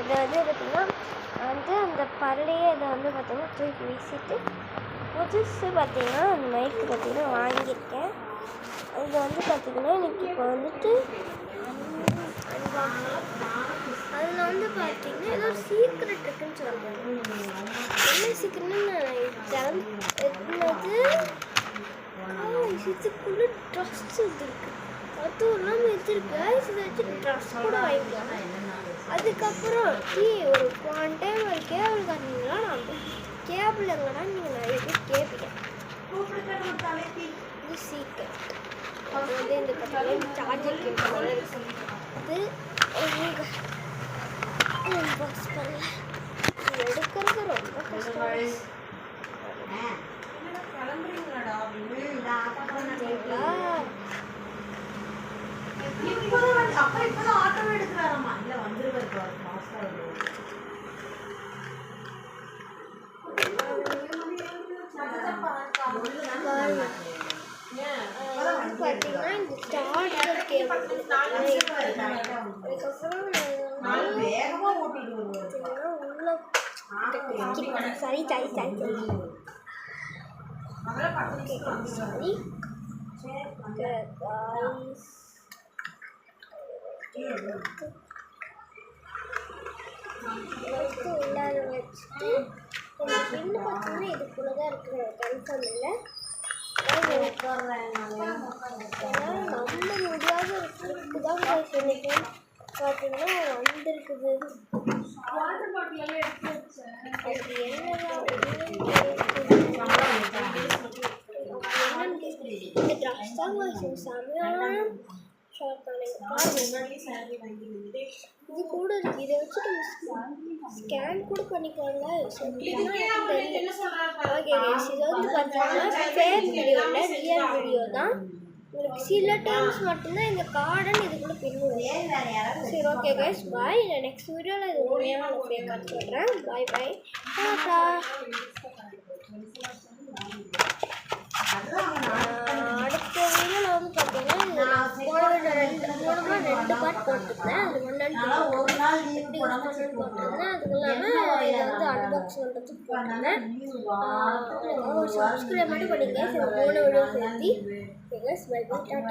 இதை வந்து பார்த்திங்கன்னா அந்த பழைய இதை வந்து பார்த்திங்கன்னா தூக்கி வீசிட்டு புதுசு பார்த்திங்கன்னா அந்த மைக்கு பார்த்திங்கன்னா வாங்கியிருக்கேன். இது வந்து பார்த்திங்கன்னா எனக்கு இப்போ வந்துட்டு அதில் வந்து பார்த்திங்கன்னா ஏதோ ஒரு சீக்ரெட் இருக்குன்னு சொல்லுவாங்க. என்ன சீக்ரெட்னு நான் இதுக்குள்ளே ட்ரெஸ் இருக்குது, அதுவும் இல்லாமல் வச்சுருக்கு. இதை வச்சு ட்ரெஸ் கூட வாங்கிக்கலாம். அதுக்கப்புறம் ஒரு போன டைம் ஒரு கேபிள் காட்டினீங்களா, நான் கேபிள் எங்கடா நீங்கள் நிறைய பேர் கேட்பீங்க. இது சீக்கிரம் அது வந்து இந்த பார்த்தீங்கன்னா சார்ஜர் கேட்பாங்க. அது பாக்ஸ் பண்ணல, எடுக்கிறது ரொம்ப கஷ்டம். பார்த்தீங்கன்னா இந்த சார்ஜர் கேபிள் உள்ள சரி உள்ளார வச்சுட்டு பின்னு பார்த்தீங்கன்னா இதுக்குள்ளதான் இருக்குது, கன்ஃபார்ம் இல்லை. நம்ப முடியாத ஒரு ட்ரிப்பு தான் சொல்லிட்டேன். பார்த்தீங்கன்னா வந்திருக்குது. இந்த ட்ரெஸ் தான் செமையான ஷார்ட் பண்ணி இது கூட இருக்குது. இதை வச்சு ஸ்கேன் கூட பண்ணிக்கோங்க. ஓகே கைஸ், இது வந்து பார்த்தீங்கன்னா ஃபேக் வீடியோ இல்லை, ரியல் வீடியோ தான். உங்களுக்கு சில டைம்ஸ் மட்டும்தான் இந்த கார்டன் இதுக்குள்ளே பின்னுவேன். சரி ஓகே கைஸ், பாய். நான் நெக்ஸ்ட் வீடியோவில் இது உண்மையாக நான் ஃபேக் கார்டு சொல்கிறேன். பாய் பாய், டாடா. அடுத்த வீடியோவில் வந்து பார்த்தீங்கன்னா ரெண்டு பார்ட் போட்டுருந்தேன். அது எப்படி போட்டிருந்தேன். அதுக்கு இல்லாமல் இதை வந்து அன்பாக்ஸ் பண்ணுறதுக்கு போட்டிருந்தேன். ஒரு சப்ஸ்கிரைப் மட்டும் பண்ணிங்க. 3 வீடியோ சேர்த்து. Bye bye, Tata.